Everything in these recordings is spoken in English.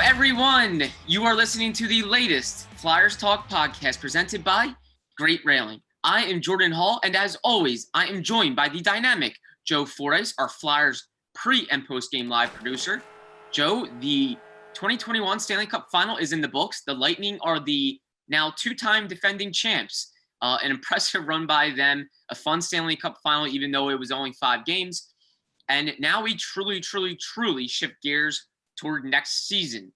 everyone. You are listening to the latest Flyers Talk podcast presented by Great Railing. I am Jordan Hall, and as always, I am joined by the dynamic Joe Flores, our Flyers pre- and post-game live producer. Joe, the 2021 Stanley Cup Final is in the books. The Lightning are the now two-time defending champs. An impressive run by them, a fun Stanley Cup Final, even though it was only 5 games. And now we truly shift gears toward next season.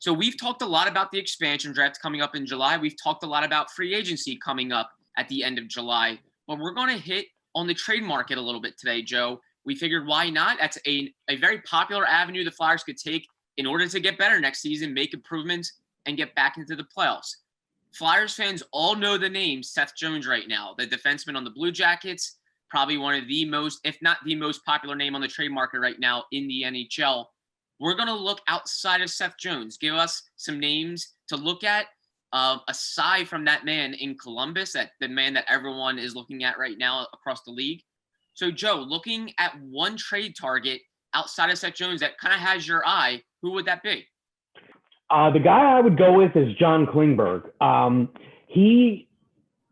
So we've talked a lot about the expansion draft coming up in July. We've talked a lot about free agency coming up at the end of July. But we're going to hit on the trade market a little bit today, Joe. We figured why not? That's a very popular avenue the Flyers could take in order to get better next season, make improvements, and get back into the playoffs. Flyers fans all know the name Seth Jones right now, the defenseman on the Blue Jackets, probably one of the most, if not the most popular name on the trade market right now in the NHL. We're going to look outside of Seth Jones, give us some names to look at aside from that man in Columbus, that the man that everyone is looking at right now across the league. So, Joe, looking at one trade target outside of Seth Jones that kind of has your eye, who would that be? The guy I would go with is John Klingberg.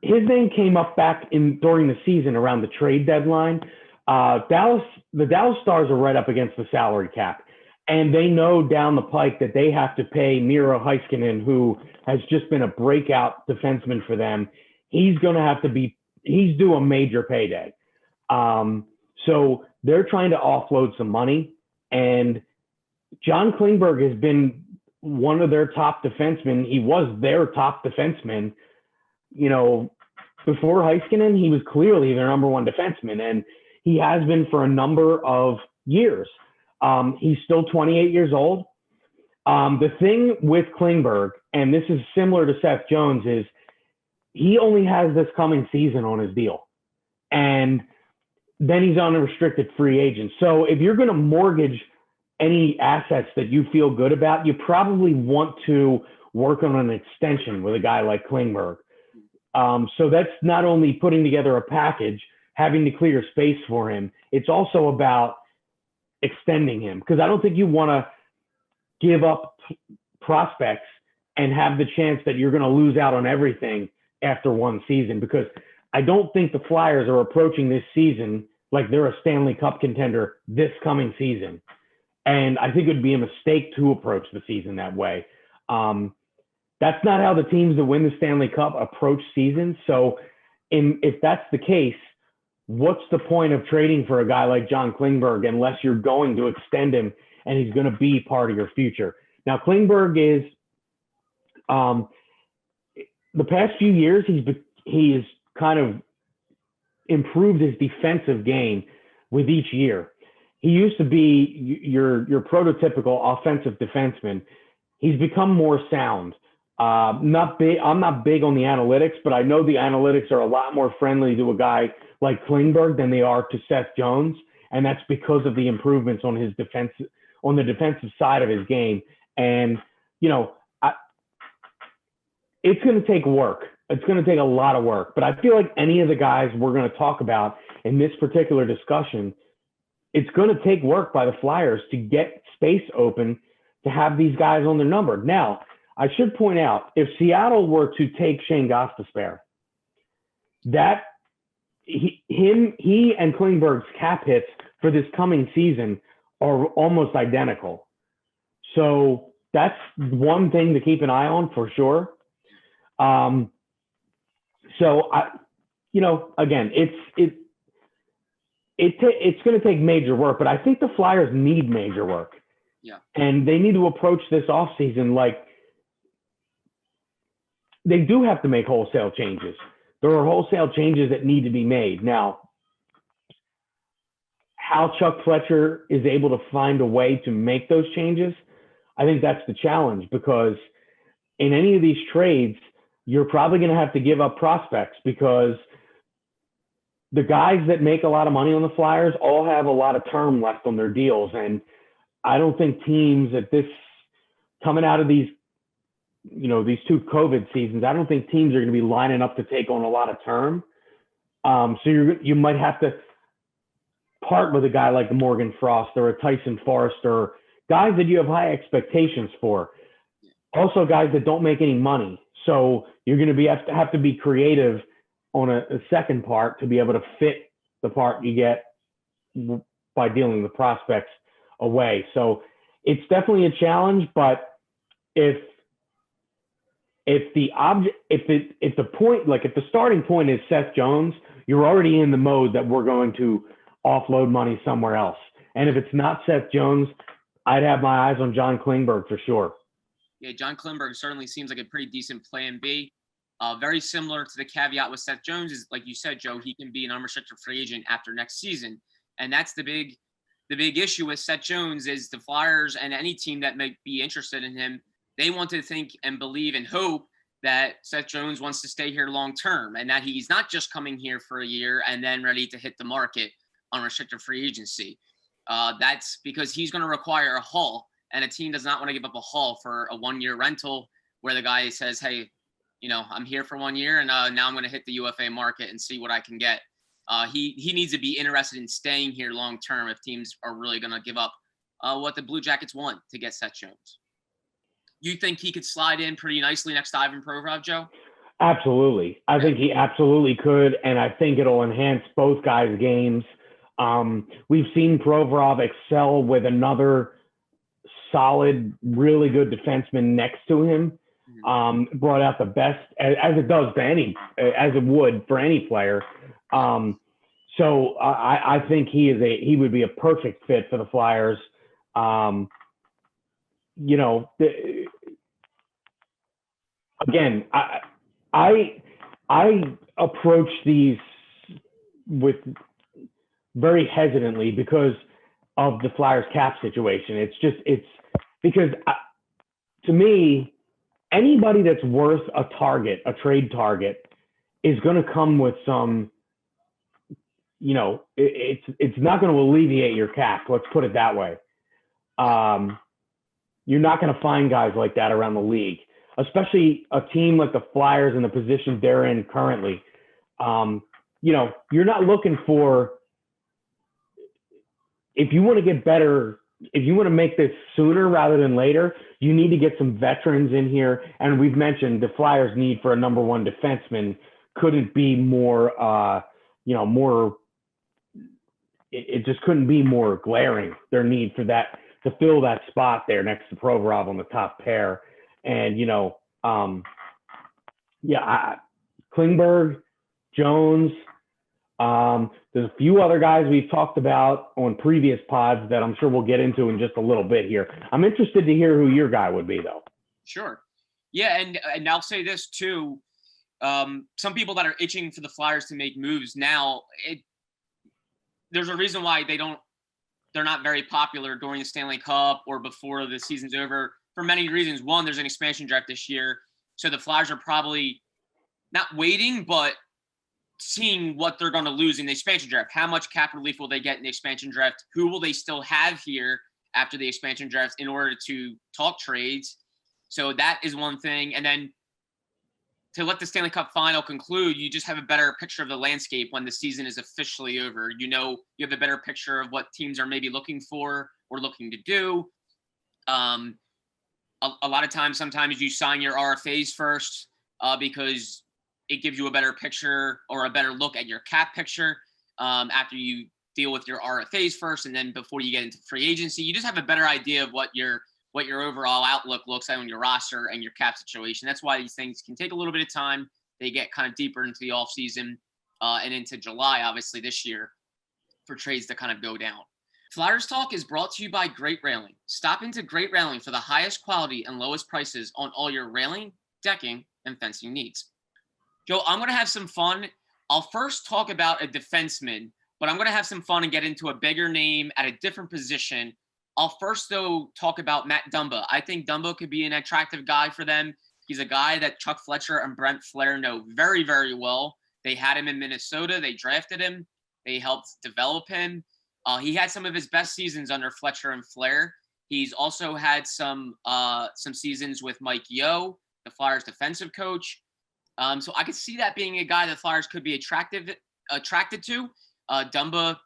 His name came up back during the season around the trade deadline. The Dallas Stars are right up against the salary cap. And they know down the pike that they have to pay Miro Heiskanen, who has just been a breakout defenseman for them. He's going to have to he's due a major payday. So they're trying to offload some money. And John Klingberg has been one of their top defensemen. He was their top defenseman. You know, before Heiskanen, he was clearly their number one defenseman. And he has been for a number of years. He's still 28 years old. The thing with Klingberg, and this is similar to Seth Jones, is he only has this coming season on his deal. And then he's on a restricted free agent. So if you're going to mortgage any assets that you feel good about, you probably want to work on an extension with a guy like Klingberg. So that's not only putting together a package, having to clear space for him. It's also about extending him, because I don't think you want to give up prospects and have the chance that you're going to lose out on everything after one season, because I don't think the Flyers are approaching this season like they're a Stanley Cup contender this coming season. And I think it would be a mistake to approach the season that way. That's not how the teams that win the Stanley Cup approach seasons. So if that's the case, what's the point of trading for a guy like John Klingberg unless you're going to extend him and he's going to be part of your future? Now, Klingberg is the past few years, he has kind of improved his defensive game with each year. He used to be your prototypical offensive defenseman. He's become more sound. I'm not big on the analytics, but I know the analytics are a lot more friendly to a guy like Klingberg than they are to Seth Jones. And that's because of the improvements on his defense, on the defensive side of his game. And, you know, it's going to take work. It's going to take a lot of work, but I feel like any of the guys we're going to talk about in this particular discussion, it's going to take work by the Flyers to get space open to have these guys on their number. Now, I should point out, if Seattle were to take Shane Gostisbehere, that he and Klingberg's cap hits for this coming season are almost identical. So that's one thing to keep an eye on for sure. So again, it's going to take major work, but I think the Flyers need major work. Yeah. And they need to approach this offseason like they do have to make wholesale changes. There are wholesale changes that need to be made. Now, how Chuck Fletcher is able to find a way to make those changes, I think that's the challenge, because in any of these trades, you're probably going to have to give up prospects, because the guys that make a lot of money on the Flyers all have a lot of term left on their deals. And I don't think teams at this, coming out of these two COVID seasons, I don't think teams are going to be lining up to take on a lot of term. So you might have to part with a guy like Morgan Frost or a Tyson Forrester, guys that you have high expectations for. also guys that don't make any money. So you're going to have to be creative on a second part to be able to fit the part you get by dealing with prospects away. So it's definitely a challenge, but if the starting point is Seth Jones, you're already in the mode that we're going to offload money somewhere else. And if it's not Seth Jones, I'd have my eyes on John Klingberg for sure. Yeah, John Klingberg certainly seems like a pretty decent plan B. Very similar to the caveat with Seth Jones is, like you said, Joe, he can be an unrestricted free agent after next season. And that's the big issue with Seth Jones is the Flyers and any team that may be interested in him, they want to think and believe and hope that Seth Jones wants to stay here long term and that he's not just coming here for a year and then ready to hit the market on restricted free agency. That's because he's going to require a haul, and a team does not want to give up a haul for a 1-year rental where the guy says, hey, I'm here for 1 year and now I'm going to hit the UFA market and see what I can get. He needs to be interested in staying here long term if teams are really going to give up what the Blue Jackets want to get Seth Jones. You think he could slide in pretty nicely next to Ivan Provorov, Joe? Absolutely. I think he absolutely could, and I think it'll enhance both guys' games. We've seen Provorov excel with another solid, really good defenseman next to him. Brought out the best, as it does as it would for any player. So I think he would be a perfect fit for the Flyers. Again, I approach these with very hesitantly because of the Flyers cap situation. It's because to me, anybody that's worth a trade target is going to come with some, it's not going to alleviate your cap. Let's put it that way. You're not going to find guys like that around the league, especially a team like the Flyers in the position they're in currently. You're not looking for, if you want to get better, if you want to make this sooner rather than later, you need to get some veterans in here. And we've mentioned the Flyers' need for a number one defenseman couldn't be more, it just couldn't be more glaring, their need for that, to fill that spot there next to Provorov on the top pair. And, Klingberg, Jones, there's a few other guys we've talked about on previous pods that I'm sure we'll get into in just a little bit here. I'm interested to hear who your guy would be, though. Sure. Yeah, and I'll say this, too. Some people that are itching for the Flyers to make moves now, there's a reason why they're not very popular during the Stanley Cup or before the season's over for many reasons. One, there's an expansion draft this year, so the Flyers are probably not waiting, but seeing what they're going to lose in the expansion draft. How much cap relief will they get in the expansion draft? Who will they still have here after the expansion draft in order to talk trades? So that is one thing. And then to let the Stanley Cup final conclude, you just have a better picture of the landscape when the season is officially over. You have a better picture of what teams are maybe looking for or looking to do. A lot of times, sometimes you sign your RFAs first because it gives you a better picture or a better look at your cap picture after you deal with your RFAs first. And then before you get into free agency, you just have a better idea of what your overall outlook looks like on your roster and your cap situation. That's why these things can take a little bit of time. They get kind of deeper into the off season and into July, obviously this year, for trades to kind of go down. Flyers Talk is brought to you by Great Railing. Stop into Great Railing for the highest quality and lowest prices on all your railing, decking, and fencing needs. Joe, I'm going to have some fun. I'll first talk about a defenseman, but I'm going to have some fun and get into a bigger name at a different position. I'll first, though, talk about Matt Dumba. I think Dumba could be an attractive guy for them. He's a guy that Chuck Fletcher and Brent Flair know very, very well. They had him in Minnesota. They drafted him. They helped develop him. He had some of his best seasons under Fletcher and Flair. He's also had some seasons with Mike Yeo, the Flyers defensive coach. So I could see that being a guy that Flyers could be attracted to. Dumba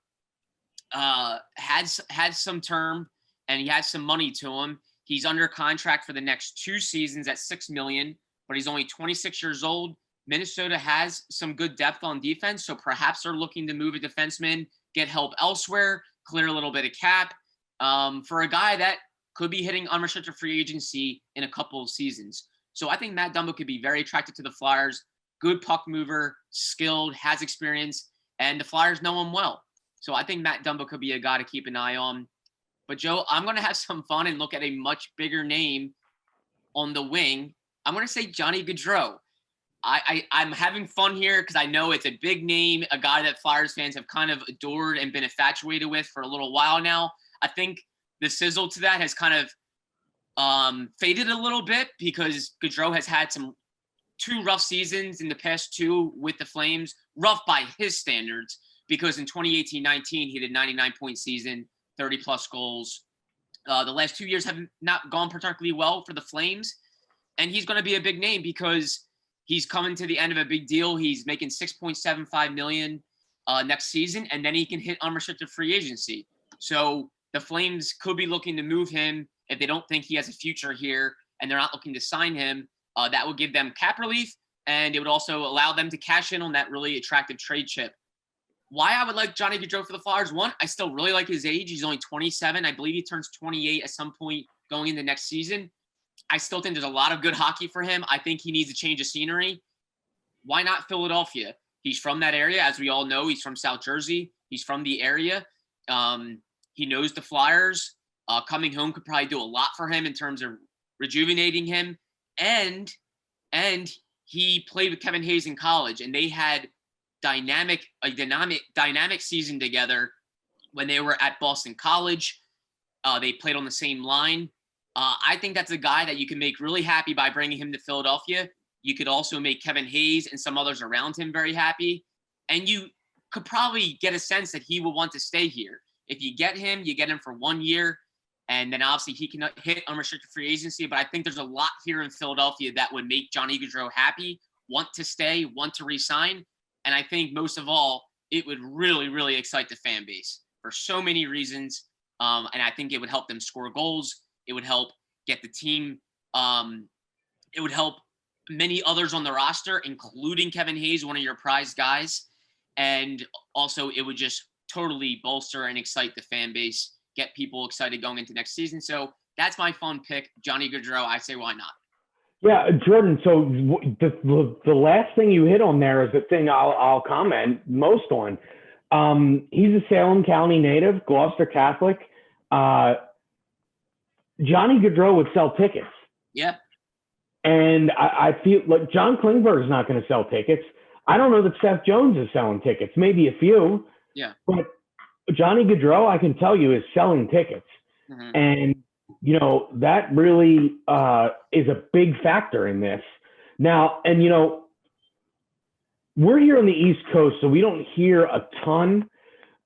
had some term, and he had some money to him. He's under contract for the next 2 seasons at $6 million, but he's only 26 years old. Minnesota has some good depth on defense, so perhaps they're looking to move a defenseman, get help elsewhere, clear a little bit of cap for a guy that could be hitting unrestricted free agency in a couple of seasons. So I think Matt Dumba could be very attractive to the Flyers. Good puck mover, skilled, has experience, and the Flyers know him well. So I think Matt Dumba could be a guy to keep an eye on. But, Joe, I'm going to have some fun and look at a much bigger name on the wing. I'm going to say Johnny Gaudreau. I'm having fun here because I know it's a big name, a guy that Flyers fans have kind of adored and been infatuated with for a little while now. I think the sizzle to that has kind of faded a little bit because Gaudreau has had 2 rough seasons in the past 2 with the Flames, rough by his standards, because in 2018-19, he did 99-point season, 30-plus goals. The last 2 years have not gone particularly well for the Flames, and he's going to be a big name because he's coming to the end of a big deal. He's making $6.75 million next season, and then he can hit unrestricted free agency. So the Flames could be looking to move him if they don't think he has a future here and they're not looking to sign him. That would give them cap relief, and it would also allow them to cash in on that really attractive trade chip. Why I would like Johnny Gaudreau for the Flyers, one, I still really like his age. He's only 27. I believe he turns 28 at some point going into next season. I still think there's a lot of good hockey for him. I think he needs a change of scenery. Why not Philadelphia? He's from that area. As we all know, he's from South Jersey. He's from the area. He knows the Flyers. Coming home could probably do a lot for him in terms of rejuvenating him. And he played with Kevin Hayes in college, and they had dynamic season together when they were at Boston College. They played on the same line. I think that's a guy that you can make really happy by bringing him to Philadelphia. You could also make Kevin Hayes and some others around him very happy. And you could probably get a sense that he will want to stay here. If you get him for 1 year, and then obviously he can hit unrestricted free agency. But I think there's a lot here in Philadelphia that would make Johnny Gaudreau happy, want to stay, want to re-sign. And I think most of all, it would really, really excite the fan base for so many reasons. And I think it would help them score goals. It would help get the team. It would help many others on the roster, including Kevin Hayes, one of your prized guys. And also it would just totally bolster and excite the fan base, get people excited going into next season. So that's my fun pick, Johnny Gaudreau. I say, why not? Yeah, Jordan, so the last thing you hit on there is the thing I'll comment most on. He's a Salem County native, Gloucester Catholic. Johnny Gaudreau would sell tickets. Yeah. And I feel like John Klingberg is not going to sell tickets. I don't know that Seth Jones is selling tickets, maybe a few. Yeah. But Johnny Gaudreau, I can tell you, is selling tickets. Mm-hmm. And, you know, that really is a big factor in this. Now, and, you know, we're here on the East Coast, so we don't hear a ton.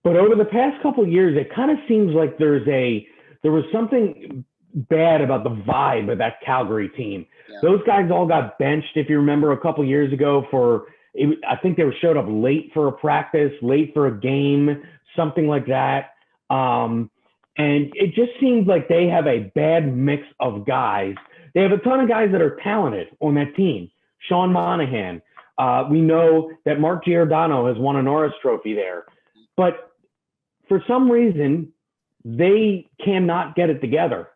But over the past couple of years, it kind of seems like there was something bad about the vibe of that Calgary team. Yeah. Those guys all got benched, if you remember, a couple of years ago I think they showed up late for a practice, late for a game, something like that. And it just seems like they have a bad mix of guys. They have a ton of guys that are talented on that team. Sean Monahan. We know that Mark Giordano has won a Norris Trophy there. But for some reason, they cannot get it together.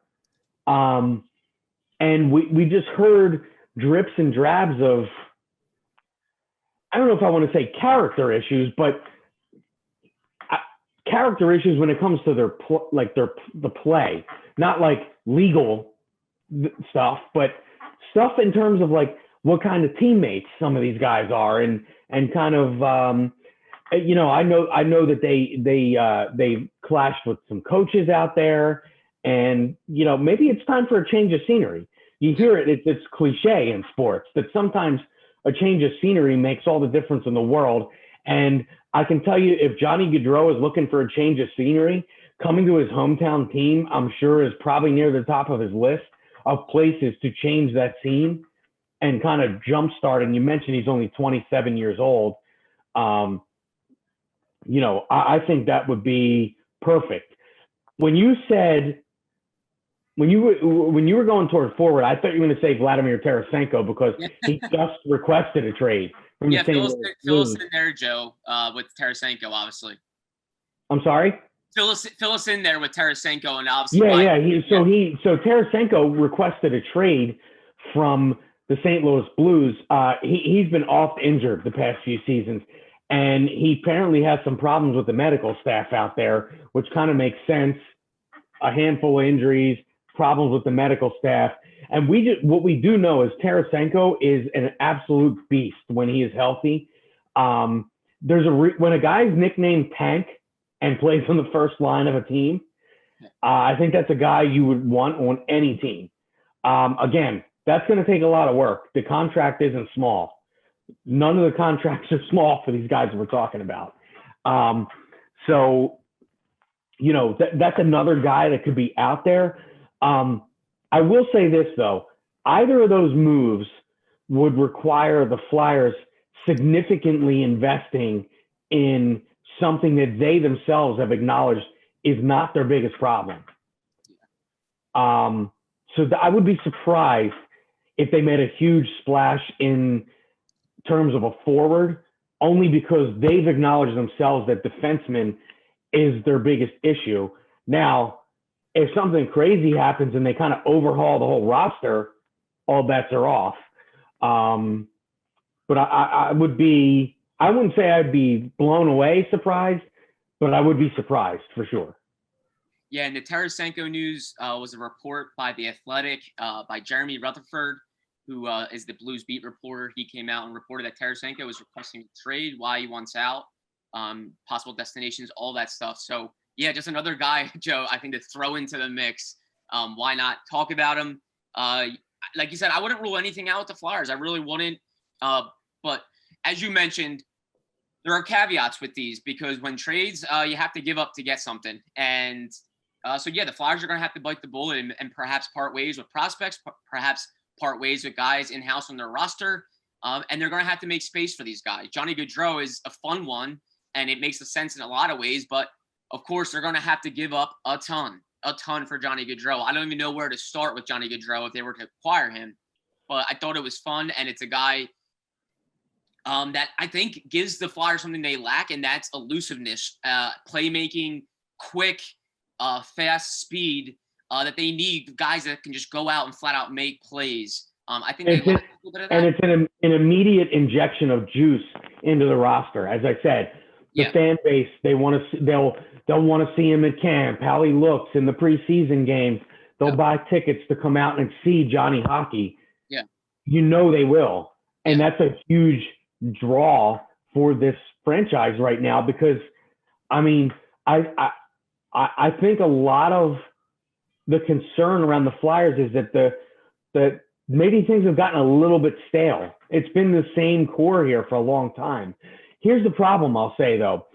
And we just heard drips and drabs of, I don't know if I want to say character issues, but character issues when it comes to the play, not like legal stuff, but stuff in terms of like what kind of teammates some of these guys are, and kind of you know, I know that they clashed with some coaches out there, and you know, maybe it's time for a change of scenery. You hear it's cliche in sports that sometimes a change of scenery makes all the difference in the world. And I can tell you, if Johnny Gaudreau is looking for a change of scenery, coming to his hometown team, I'm sure is probably near the top of his list of places to change that scene and kind of jumpstart. And you mentioned he's only 27 years old. You know, I think that would be perfect. When you said when you were going toward forward, I thought you were going to say Vladimir Tarasenko because he just requested a trade from the St. Louis fill us Blues. in there, Joe, with Tarasenko, obviously. I'm sorry? Fill us in there with Tarasenko and obviously. So Tarasenko requested a trade from the St. Louis Blues. He's been off injured the past few seasons, and he apparently has some problems with the medical staff out there, which kind of makes sense. A handful of injuries, problems with the medical staff. And what we do know is Tarasenko is an absolute beast when he is healthy. When a guy's nicknamed Tank and plays on the first line of a team, I think that's a guy you would want on any team. Again, that's going to take a lot of work. The contract isn't small. None of the contracts are small for these guys we're talking about. That's another guy that could be out there. I will say this, though. Either of those moves would require the Flyers significantly investing in something that they themselves have acknowledged is not their biggest problem. I would be surprised if they made a huge splash in terms of a forward, only because they've acknowledged themselves that defenseman is their biggest issue. Now, if something crazy happens and they kind of overhaul the whole roster, all bets are off. But I wouldn't say I'd be blown away surprised, but I would be surprised for sure. Yeah, and the Tarasenko news was a report by The Athletic by Jeremy Rutherford, who is the Blues beat reporter. He came out and reported that Tarasenko was requesting a trade, why he wants out, possible destinations, all that stuff. So, yeah, just another guy, Joe, I think to throw into the mix. Why not talk about him? Like you said, I wouldn't rule anything out with the Flyers. I really wouldn't. But as you mentioned, there are caveats with these because when trades, you have to give up to get something. And the Flyers are going to have to bite the bullet and perhaps part ways with prospects, perhaps part ways with guys in-house on their roster. And they're going to have to make space for these guys. Johnny Gaudreau is a fun one, and it makes sense in a lot of ways. But, of course, they're going to have to give up a ton for Johnny Gaudreau. I don't even know where to start with Johnny Gaudreau if they were to acquire him. But I thought it was fun, and it's a guy that I think gives the Flyers something they lack, and that's elusiveness, playmaking, quick, fast speed that they need, guys that can just go out and flat out make plays. I think they lack a little bit of that. And it's an immediate injection of juice into the roster. As I said, the fan base, they'll want to see him at camp, how he looks in the preseason games. They'll buy tickets to come out and see Johnny Hockey. Yeah. They will. And that's a huge draw for this franchise right now because, I mean, I think a lot of the concern around the Flyers is that maybe things have gotten a little bit stale. It's been the same core here for a long time. Here's the problem, I'll say, though.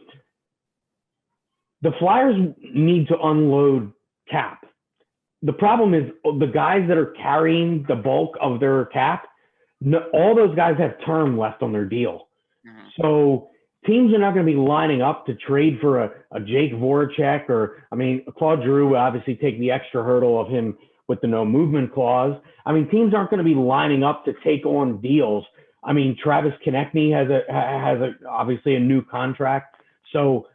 The Flyers need to unload cap. The problem is the guys that are carrying the bulk of their cap, all those guys have term left on their deal. Mm-hmm. So teams are not going to be lining up to trade for a Jake Voracek Claude Giroux will obviously take the extra hurdle of him with the no movement clause. I mean, teams aren't going to be lining up to take on deals. I mean, Travis Konechny has obviously a new contract. So,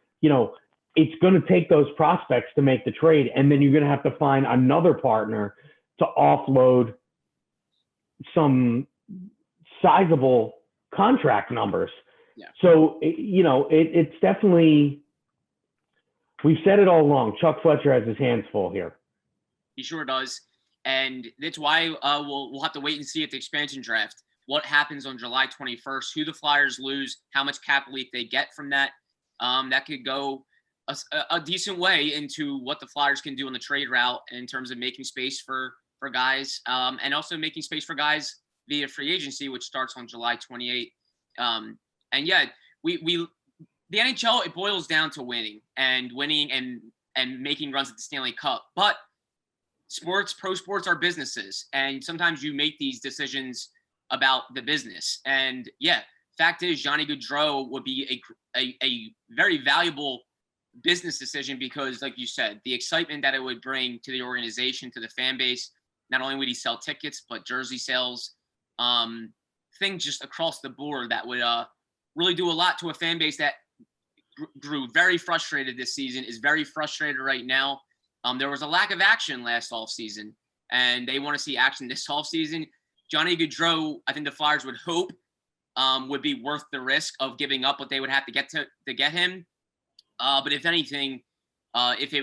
it's going to take those prospects to make the trade. And then you're going to have to find another partner to offload some sizable contract numbers. Yeah. So, it's definitely, we've said it all along. Chuck Fletcher has his hands full here. He sure does. And that's why we'll have to wait and see at the expansion draft what happens on July 21st, who the Flyers lose, how much cap relief they get from that. That could go a decent way into what the Flyers can do on the trade route in terms of making space for guys and also making space for guys via free agency, which starts on July 28th. The NHL, it boils down to winning and making runs at the Stanley Cup. But pro sports are businesses, and sometimes you make these decisions about the business. And fact is, Johnny Gaudreau would be a very valuable business decision because, like you said, the excitement that it would bring to the organization, to the fan base. Not only would he sell tickets, but jersey sales, things just across the board that would really do a lot to a fan base that grew very frustrated this season, is very frustrated right now. There was a lack of action last offseason, and they want to see action this offseason. Johnny Gaudreau, I think the Flyers would hope would be worth the risk of giving up what they would have to get to get him. But if anything, if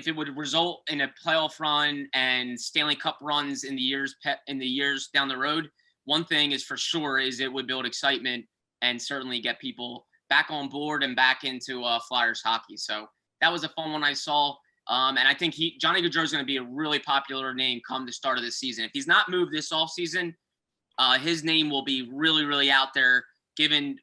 it would result in a playoff run and Stanley Cup runs in the years down the road, one thing is for sure is it would build excitement and certainly get people back on board and back into Flyers hockey. So that was a fun one I saw. And I think Johnny Gaudreau is going to be a really popular name come the start of the season. If he's not moved this offseason, his name will be really, really out there.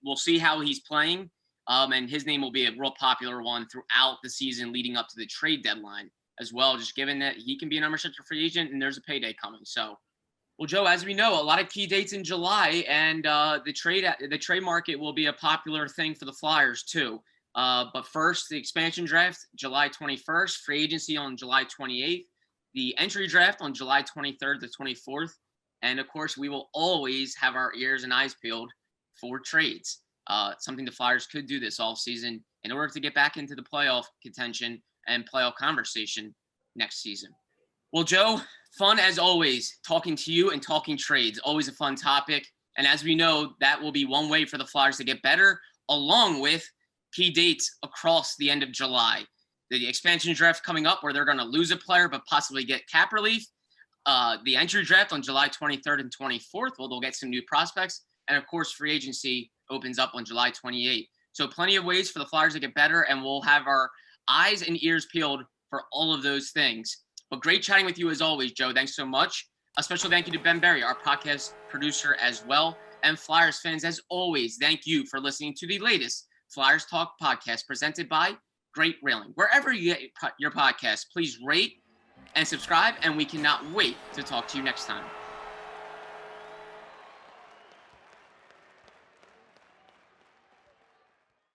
We'll see how he's playing. And his name will be a real popular one throughout the season leading up to the trade deadline as well, just given that he can be an unrestricted free agent and there's a payday coming. So, well, Joe, as we know, a lot of key dates in July, and the trade market will be a popular thing for the Flyers too. But first, the expansion draft, July 21st, free agency on July 28th, the entry draft on July 23rd to 24th. And of course, we will always have our ears and eyes peeled for trades. Something the Flyers could do this offseason in order to get back into the playoff contention and playoff conversation next season. Well, Joe, fun as always talking to you and talking trades. Always a fun topic. And as we know, that will be one way for the Flyers to get better, along with key dates across the end of July. The expansion draft coming up where they're going to lose a player but possibly get cap relief. The entry draft on July 23rd and 24th, well, they'll get some new prospects. And, of course, free agency opens up on July 28th. So plenty of ways for the Flyers to get better, and we'll have our eyes and ears peeled for all of those things. But great chatting with you as always, Joe. Thanks so much. A special thank you to Ben Berry, our podcast producer as well. And Flyers fans, as always, thank you for listening to the latest Flyers Talk podcast presented by Great Railing. Wherever you get your podcast, please rate and subscribe, and we cannot wait to talk to you next time.